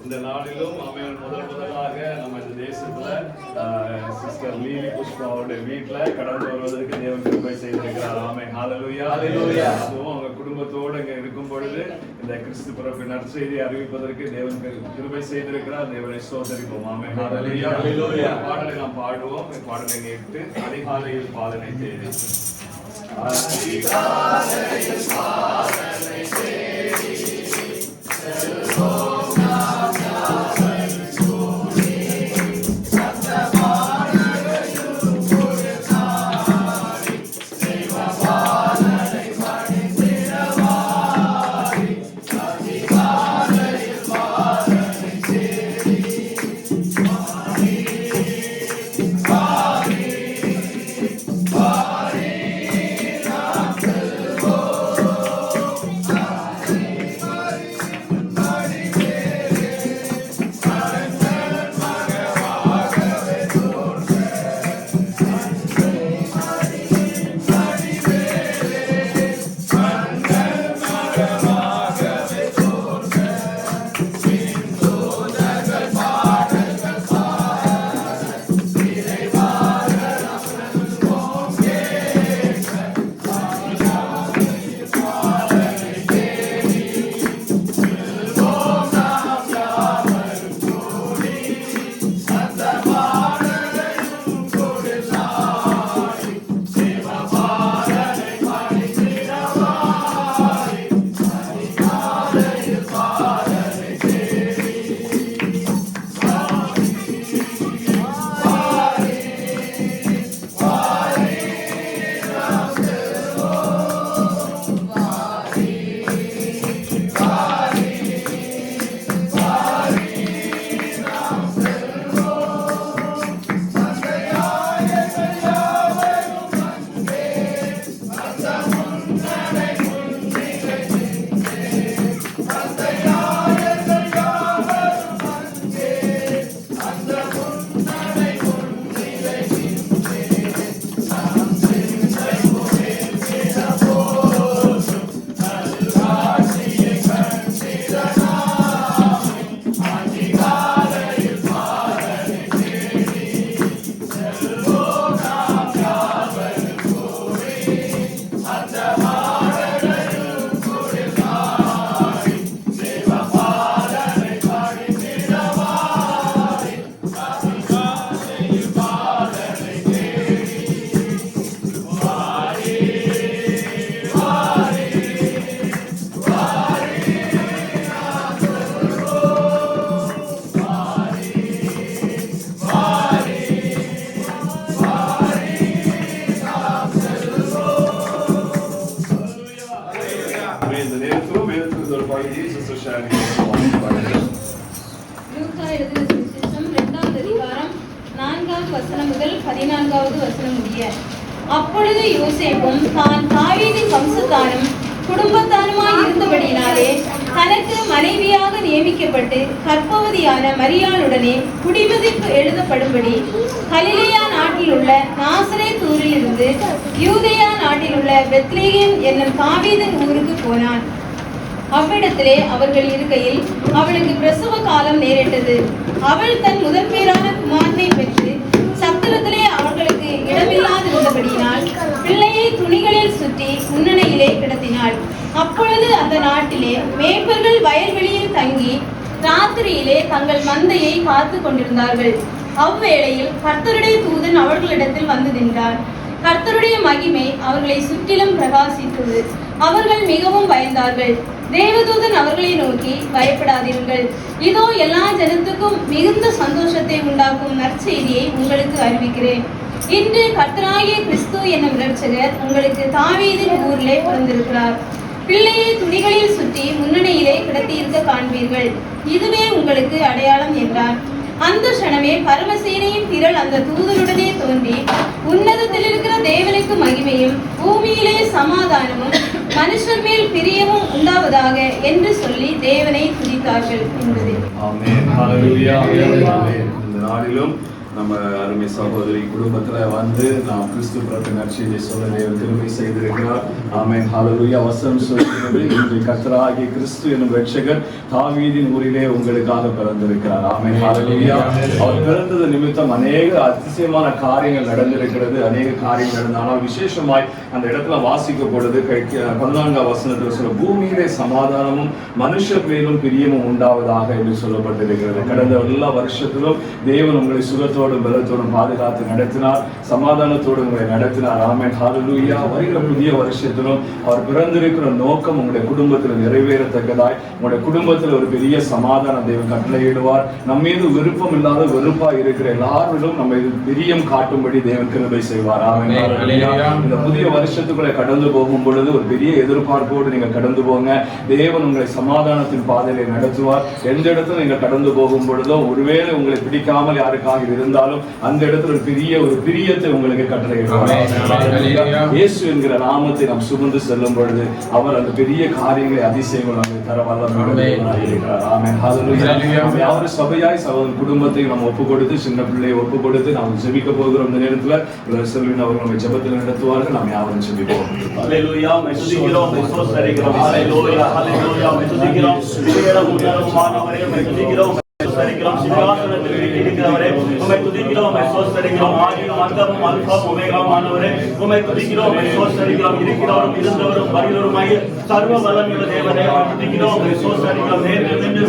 இந்த நாளிலும் அவன் முதலாக நம்ம இந்த தேசத்துல சிஸ்டர் லீலி புஷ்பா அவருடைய வீட்டுல கடந்து வருவதற்கு தேவன் கிருபை செய்திருக்கிறார். ஆமென். ஹல்லேலூயா. அதுவும் அவங்க குடும்பத்தோடு இங்க இருக்கும் பொழுது இந்த கிறிஸ்து பிறப்பு நற்செய்தியை அறிவிப்பதற்கு தேவன் கிருபை செய்திருக்கிறார். தேவனை ஸ்தோத்திரிப்போம். ஆமென். ஹல்லேலூயா. பாடலை நாம் பாடுவோம். பாடலை கேட்டு அதிகாலையில் பாதனை செய்து அப்பொழுது யோசேப்பும் தான் தாவீதின் வம்சத்தாரும் குடும்பத்தாருமாய் இருந்தபடியினாலே தனக்கு மனைவியாக நியமிக்கப்பட்டு கர்ப்பவதியான மரியாளுடனே குடிமதிப்பு எழுதப்படும்படி கலிலேயா நாட்டில் உள்ள நாசரேத்தூரில் இருந்து யூதேயா நாட்டில் உள்ள பெத்லெகேம் என்னும் தாவீதின் ஊருக்கு போனான். அவ்விடத்திலே அவர்கள் இருக்கையில் அவளுக்கு பிரசவ காலம் நேரிட்டது. அவள் தன் முதற்பேரான குமாரனை பெற்று சத்திரத்திலே அவர்களுக்கு இடமில்லாதிருந்தபடியினால் பிள்ளையை துணிகளில் சுற்றி முன்னணியிலே கிடத்தினாள். அப்பொழுது அந்த நாட்டிலே மேய்ப்பர்கள் வயல்வெளியில் தங்கி ராத்திரியிலே தங்கள் மந்தையை காத்து கொண்டிருந்தார்கள். அவ்வேளையில் கர்த்தருடைய தூதன் அவர்களிடத்தில் வந்து நின்றார். கர்த்தருடைய மகிமை அவர்களை சுற்றிலும் பிரகாசித்தது. அவர்கள் மிகவும் பயந்தார்கள். தேவதூதன் அவர்களை நோக்கி, பயப்படாதீர்கள், இதோ எல்லா ஜனத்துக்கும் மிகுந்த சந்தோஷத்தை உண்டாக்கும் நற்செய்தியை உங்களுக்கு அறிவிக்கிறேன். இன்று கர்த்தராகிய கிறிஸ்து என்னும் இரட்சகர் உங்களுக்கு தாவீதின் ஊரிலே பிறந்திருக்கிறார். பிள்ளையை துணிகளில் சுற்றி முன்னணியிலே கிடத்தியிருக்க காண்பீர்கள். இதுவே உங்களுக்கு அடையாளம் என்றார். அந்த க்ஷணமே பரமசேனையின் திரள் அந்த தூதருடனே தோன்றி, உன்னதத்தில் இருக்கிற தேவனுக்கு மகிமையும் பூமியிலே சமாதானமும் மனுஷர் மேல் பிரியமும் உண்டாவதாக என்று சொல்லி தேவனை துதித்தார்கள் என்பது. ஆமென். ஹல்லேலூயா. இந்த நாளிலும் நம்ம அருமை சகோதரி குடும்பத்துல வந்து நாம் கிறிஸ்து பிறப்பு நற்செய்தியை சொல்ல தேவன் கிருபை செய்திருக்கிறார். ஆமென். ஹல்லேலூயா. வசனம் சொல்கிறது, இன்று கர்த்தராகிய கிறிஸ்து என்னும் இரட்சகர் தாவீதின் ஊரிலே உங்களுக்காக பிறந்திருக்கிறார். ஆமென். ஹல்லேலூயா. அவர் பிறந்தது நிமித்தம் அநேக அதிசயமான காரியங்கள் நடந்திருக்கிறது. அநேக காரியங்கள் நடந்தாலும் விசேஷமாய் அந்த இடத்துல வாசிக்கப்படுது 14ஆம் வசனத்தில் சொல்ல, பூமியிலே சமாதானமும் மனுஷர் மேலும் பிரியமும் உண்டாவதாக என்று சொல்லப்பட்டிருக்கிறது. கடந்த எல்லா வருஷத்திலும் தேவன் உங்களை சுகத்தோடும் பலத்தோடும் பாதுகாத்து நடத்தினார், சமாதானத்தோடு உங்களை நடத்தினார். ஆமென். ஹல்லேலூயா. வருகிற புதிய வருஷத்திலும் அவர் பிறந்திருக்கிற நோக்கம் உங்களுடைய குடும்பத்தில் நிறைவேறத்தக்கதாய், உங்களுடைய குடும்பத்தில் ஒரு பெரிய சமாதான தேவன் கட்டளையிடுவார். நம்ம மீது விருப்பம் இல்லாத வெறுப்பாய் இருக்கிற எல்லாரிலும் நம்ம இது பிரியம் காட்டும்படி தேவன் கிருபை செய்வார். ஆமென். ஹல்லேலூயா. இந்த புதிய வருஷத்துக்குள்ள கடந்து போகும் பொழுது ஒரு பெரிய எதிர்பார்ப்போடு நீங்க கடந்து போங்க. தேவன் உங்களை சமாதானத்தின் பாதையிலே நடத்துவார். எந்த இடத்துல நீங்க கடந்து போகும் பொழுதோ, ஒருவேளை உங்களை பிடிக்காமல் யாருக்காக இருந்தாலும் அந்த இடத்துல ஒரு பிரியத்தை உங்களுக்கு கட்டளையிடுவார். இயேசு என்கிற நாமத்தை நாம் சுமந்து செல்லும் பொழுது அவர் அந்த பெரிய காரியங்களை அதிசயங்கள் நமக்கு தர வல்லமையுள்ளவராயிருக்கிறார். ஆமென். ஹல்லேலூயா. யாரும் சபையாய் சகோதர குடும்பத்தை நாம் ஒப்பு கொடுத்து, சின்ன பிள்ளையை ஒப்பு கொடுத்து நாம் ஜெபிக்க போகிறோம். இந்த நேரத்தில் செல்வின் அவர்கள் நம்ம ஜெபத்தில் நடத்துவார்கள். நாம் யாரும் ஜெபிப்போம். ஹல்லேலூயா. மெதுதிக்கிறோம், மெதுசரிக்கிறோம். ஹல்லேலூயா. ஹல்லேலூயா. மெதுதிக்கிறோம். உயரமுள்ளவரே மெதுதிக்கிறோம். சரிக்கிறோம். சிங்காசனத்தில் வீற்றிருக்கிறவரே உம்மை துதிக்கிறோம், உம்மை ஸ்தோத்திரிக்கிறோம். ஆதியும் அந்தமும் அல்பாவும் ஒமேகாவுமானவரே உம்மை துதிக்கிறோம், உம்மை ஸ்தோத்திரிக்கிறோம். இருக்கிறவரும் இருந்தவரும் வருகிறவருமாகிய சர்வ வல்லமையுள்ள தேவனே உம்மை துதிக்கிறோம், உம்மை ஸ்தோத்திரிக்கிறோம்.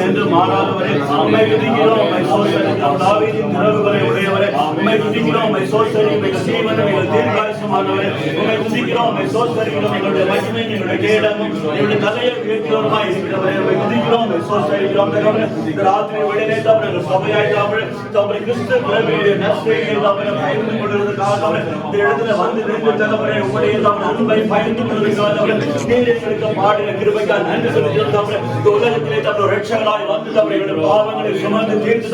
என்று மாறாதவரே உம்மை துதிக்கிறோம், உம்மை ஸ்தோத்திரிக்கிறோம். தாவீதின் திறவுகளை உடையவரே உம்மை துதிக்கிறோம், உம்மை ஸ்தோத்திரிக்கிறோம். எங்கள் ஜீவனும் எங்கள் தீர்க்காயுசுமானவரே உம்மை துதிக்கிறோம், உம்மை ஸ்தோத்திரிக்கிறோம். எங்களுடைய மகிமை, எங்களுடைய கேடமும் எங்களுடைய தலையை உயர்த்தியவருமாய் இருக்கிறவரே உம்மை துதிக்கிறோம், உம்மை ஸ்தோத்திரிக்கிறோம். இந்த ராத்திரி விட சபையாய் தம்முடைய கிறிஸ்து பிறவியுடைய நற்செய்தியை பகிர்ந்து கொள்வதற்காக இந்த இடத்துல வந்து நின்று தகவலை உங்களுடைய அன்பை பகிர்ந்து கொள்வதற்காக நீர் எங்களுக்கு பாடின கிருபைக்காக நன்றி செலுத்துகிறோம். இந்த உலகத்திலே தம்முடைய இரட்சகராய் வந்து தம்முடைய பாவங்களை சுமந்து தீர்த்து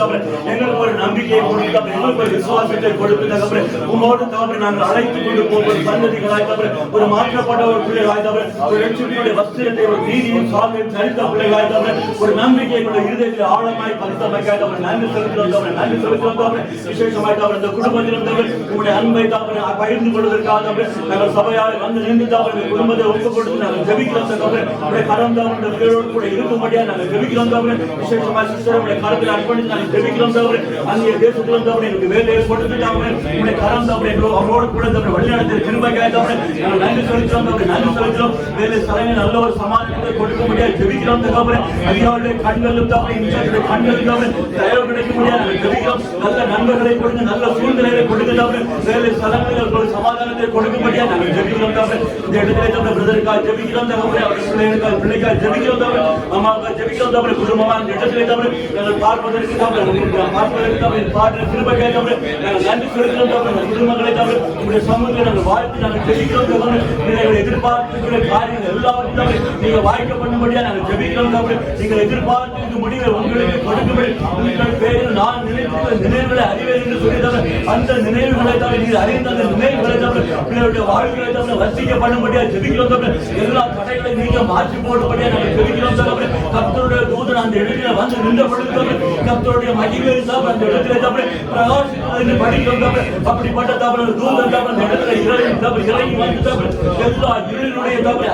எங்களுக்கு ஒரு நம்பிக்கையை கொடுத்து எங்களுக்கு ஒரு விசுவாசத்தை கொடுத்து தகவலை உங்களோடு தவறு நாங்கள் அழைத்துக் கொண்டு போகும் சந்ததிகளாய் தவிர ஒரு மாற்றப்பட்ட ஒரு பிள்ளைகளாய் தவிர ஒரு லட்சத்தினுடைய வஸ்திரத்தை ஒரு நீதியும் சாலையும் சரித்த பிள்ளைகளாய் தவிர ஒரு நம்பிக்கை இருதயத்தில் ஆழமாய் நன்றி செலுத்துகிறோம். நன்றி செலுத்துகிறோம். விசேஷமாய் இந்த குடும்பத்திலும் உங்களுடைய அன்பை பகிர்ந்து கொள்வதற்காக நாங்கள் சபையால் வந்து நின்று குடும்பத்தை ஒப்புக் கொடுத்து நாங்கள் ஜெபிக்கிறோம். உங்களுடைய கரம் தான் வீரோடு கூட இருக்கும்படியா நாங்கள் ஜெபிக்கிறோம். விசேஷமாய் சிஸ்டருடைய கரத்தில் அர்ப்பணித்து நாங்கள் ஜெபிக்கிறோம். அந்நிய தேசத்திலும் எங்களுக்கு வேலையை கொடுத்துட்டாங்க. உங்களுடைய கரம் தான் அவரோடு கூட வழிநடத்த கிருபைக்காக நாங்கள் நன்றி செலுத்துகிறோம். நன்றி செலுத்துகிறோம். வேலை தலைமையில் நல்ல ஒரு சமாதானத்தை கொடுக்க முடியாது ஜெபிக்கிறோம். அதிகாரிகளுடைய கண்களும் கண்களும் தயவு கிடைக்க முடியாது ஜெபிக்கிறோம். நல்ல நண்பர்களை கொடுங்க, நல்ல சூழ்நிலைகளை கொடுங்க. வேலை ஸ்தலங்களில் ஒரு சமாதானத்தை கொடுக்க முடியாது நாங்கள் ஜெபிக்கிறோம். இந்த இடத்துல பிரதருக்காக ஜெபிக்கிறோம். அவருடைய பிள்ளைக்காக ஜெபிக்கிறோம். அம்மாவுக்காக ஜெபிக்கிறோம். குடும்பமா இந்த இடத்துல நாங்கள் பார்ப்பதற்கு பாடுற கிருபைக்காக நாங்கள் நன்றி செலுத்துகிறோம். குடும்பங்களை உங்களுடைய சமூகத்தை நாங்கள் வாழ்த்து நாங்கள் ஜெபிக்கிறோம். நீங்கள் எதிர்பார்க்கிற காரியங்கள் எல்லாவற்றையும் நீங்கள் வாய்க்க பண்ணும்படியா நாங்கள் ஜெபிக்கிறோம். நீங்கள் எதிர்பார்த்து முடிவை உங்களுக்கு கொடுக்கும்படி உங்கள் பேரில் நான் நினைத்த நினைவுகளை அறிவேன் என்று சொல்லித்தவர். அந்த நினைவுகளை தவிர நீர் அறிந்த அந்த நினைவுகளை தவிர பிள்ளைகளுடைய வாழ்க்கையை தவிர வசிக்க பண்ணும்படியா ஜெபிக்கிறோம். தவிர எல்லா தடைகளை நீங்க மாற்றி போடும்படியா நாங்கள் ஜெபிக்கிறோம். தவிர கர்த்தருடைய தூதன் அந்த இடத்துல வந்து நின்ற பொழுது தவிர கர்த்தருடைய மகிமை தவிர அந்த இடத்துல தவிர பிரகாசித்து படிக்கிறோம். தவிர அப்படிப்பட்ட தவிர தூதன் தவிர அந்த இடத்துல இறங்கி வந்து தவிர எல்லா இருளுடைய தவிர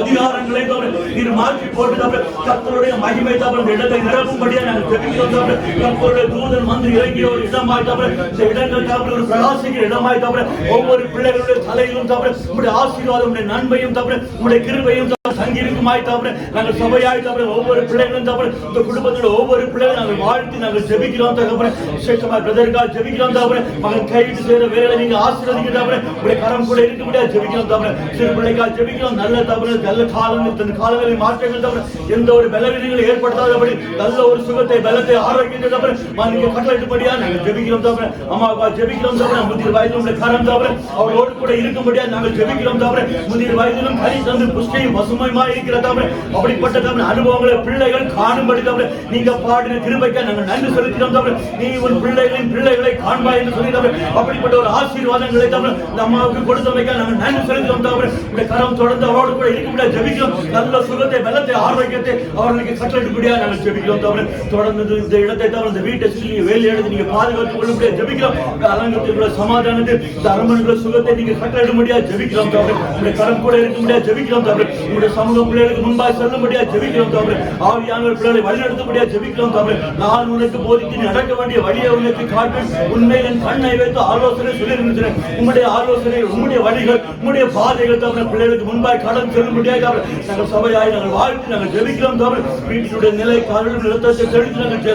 அதிகாரங்களை தவிர நீர் மாற்றி போட்டு தவிர கர்த்தருடைய மகிமை தவிர அந்த இடத்தை நிரப்பும்படியா நாங்கள் ஜெபிக்கிறோம். தவிர கர்த்தருடைய தூதன் வந்து இறங்கிய ஒரு இடமாய் தவிர இந்த இடங்கள் தவிர ஒரு பிரகாசிக்கிற இடமாய் தவிர ஒவ்வொரு பிள்ளைகளுடைய தலையிலும் தவிர உங்களுடைய ஆசீர்வாதம், உங்களுடைய நன்மையும் தவிர உங்களுடைய கிருபையும் சங்கீருக்குமாய் தவிர நாங்கள் சபையாய் தவிர ஒவ்வொரு பிள்ளைகளும் தவிர இந்த குடும்பத்தோட ஒவ்வொரு பிள்ளைகளும் நாங்கள் வாழ்த்து நாங்கள் ஜெபிக்கிறோம். தவிர விசேஷமாக பிரதருக்காக ஜெபிக்கிறோம். தவிர மகன் கைவிட்டு செய்கிற வேலை நீங்க ஆசீர்வதிக்க தவிர உங்களுடைய கரம் கூட இருக்க முடியாது ஜெபிக்கிறோம். தவிர சிறு பிள்ளைக்காக ஜெபிக்கிறோம். நல்ல தவிர நல்ல காலங்களில் மாற்றங்கள் தவிர எந்த ஒரு பலவீனங்களை ஏற்படுத்தாதபடி நல்ல ஒரு சுகத்தை பலத்தை ஆரோக்கியத்தை தவிர நீங்க கட்டளையிட்டபடியா நாங்கள் ஜெபிக்கிறோம். தவிர அம்மாவுக்காக ஜெபிக்கிறோம். தவிர முதிர் வயதிலும் கரம் தவிர அவரோடு கூட இருக்கும்படியா நாங்கள் ஜெபிக்கிறோம். தவிர முதிர் வயதிலும் கனி தந்து புஷ்டையும் பசுமையுமாய் ஜெபிக்கிற தகப்பனே. அப்படிப்பட்ட தகப்பனே அனுபவங்களை பிள்ளைகள் காணும்படி தகப்பனே நீங்க பாடின கிருபைக்கு நாங்கள் நன்றி செலுத்துகிறோம் தகப்பனே. நீ உன் பிள்ளைகளை காண்பாய் என்று சொல்லி தகப்பனே அப்படிப்பட்ட ஒரு ஆசீர்வாதங்களை தகப்பனே இந்த அம்மாவுக்கு கொடுத்தமைக்காக நாங்கள் நன்றி செலுத்துகிறோம் தகப்பனே. இந்த கரம் தொடர்ந்து அவரோடு கூட இருக்க ஜெபிக்கிறோம். நல்ல சுகத்தை பலத்தை ஆரோக்கியத்தை அவர்களுக்கு கட்டளிடும்படியா நாங்கள் ஜெபிக்கிறோம் தகப்பனே. தொடர்ந்து இந்த இடத்தை தவிர இந்த வீட்டை சுற்றி நீங்க வேலை எடுத்து நீங்க பாதுகாத்துக் கொள்ளும்படியா ஜெபிக்கிறோம். இந்த அலங்கத்திற்குள்ள சமாதானத்தை இந்த அரண்மனைக்குள்ள சுகத்தை நீங்க கட்டளிடும்படியா ஜெபிக்கிறோம் தகப்பனே. உங்களுடைய கரம் கூட இருக்கும்படியா ஜெபிக்கிறோம் தகப்பனே. உங்களுடைய சமூகம் பிள்ளைகளுக்கு முன்பாக செல்லும்படியா ஜெபிக்கிறோம் தகப்பனே. ஆவியானவர் பிள்ளைகளை வழிநடத்தும்படியா ஜெபிக்கிறோம் தகப்பனே. நான் உனக்கு போதித்து நடக்க வேண்டிய வழியை உனக்கு காட்டு உண்மையில் என் கண்ணை வைத்து ஆலோசனை சொல்லியிருக்கிறேன். உங்களுடைய ஆலோசனை உங்களுடைய வழிகள் உங்களுடைய பாதைகள் தவிர பிள்ளைகளுக்கு முன்பாக கடன் செல்லும்படியாக நாங்கள் சபையாய் நாங்கள் வாழ்த்து நாங்கள் ஜெபிக்கிறோம் தவிர வீட்டினுடைய நிலை காரணம் நிலத்தை செலுத்தி நாங்கள்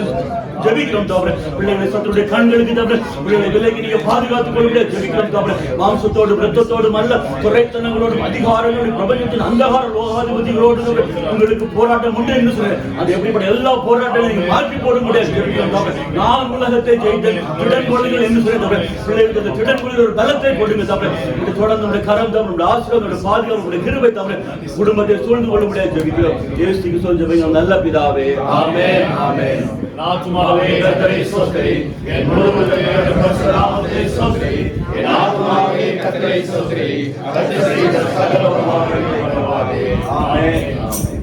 ஜெபிக்கிறோம் தவிர பிள்ளைகளை சத்துடைய கண்களுக்கு தவிர பிள்ளைகளை விலைக்கு நீங்க பாதுகாத்துக் கொள்ளுடைய ஜெபிக்கிறோம் தவிர மாம்சத்தோடு இரத்தத்தோடும் அல்ல குறைத்தனங்களோடும் அதிகாரங்களோடும் பிரபஞ்சத்தின் அந்தகார லோகாதிபதிகளோடு உங்களுக்கு போராட்டம் உண்டு என்று சொல்றேன். அது எப்படிப்பட்ட எல்லா போராட்டங்களையும் நீங்க மாற்றி போட முடியாது ஜெபிக்கிறோம் தவிர நான் உலகத்தை ஜெயித்தேன் திடன் கொள்ளுங்கள் என்று சொல்லி தவிர பிள்ளைகளுக்கு அந்த திடன் கொள்ளுகிற ஒரு பலத்தை கொடுங்க தவிர இந்த தொடர்ந்து நம்முடைய கரம் தவிர ஆசீர்வாதம் பாதுகாப்பு நம்முடைய கிருபை தவிர குடும்பத்தை சூழ்ந்து கொள்ள முடியாது ஜெபிக்கிறோம். இயேசுவுக்கு சொல்ல ஜெபிக்கிறோம் நல்ல பிதாவே ஆமென் ஆமென். ஆத்துமாவே கர்த்தரை ஸ்தோத்திரி, என் முழு உள்ளத்தையும் பரிசுத்த நாமத்தை ஸ்தோத்திரி, என் ஆத்துமாவே கர்த்தரை ஸ்தோத்திரி, கர்த்தர் செய்த சகல உபகாரங்களையும் மறவாதே. ஆமென் ஆமென்.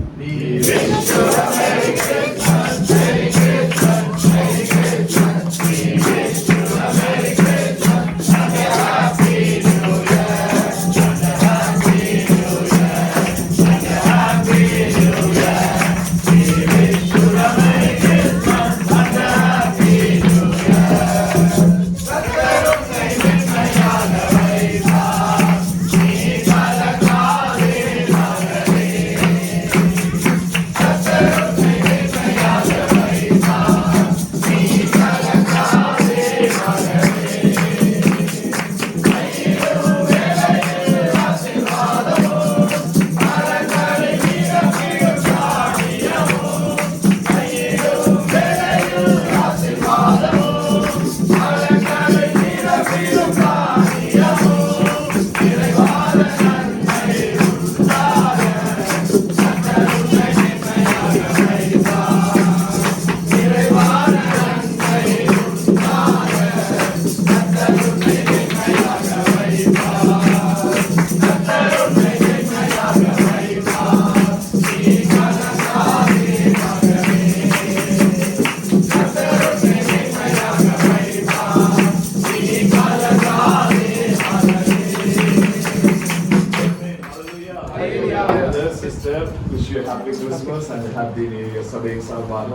Sister, wish you a happy Christmas and happy New Year. Sabhi Salman.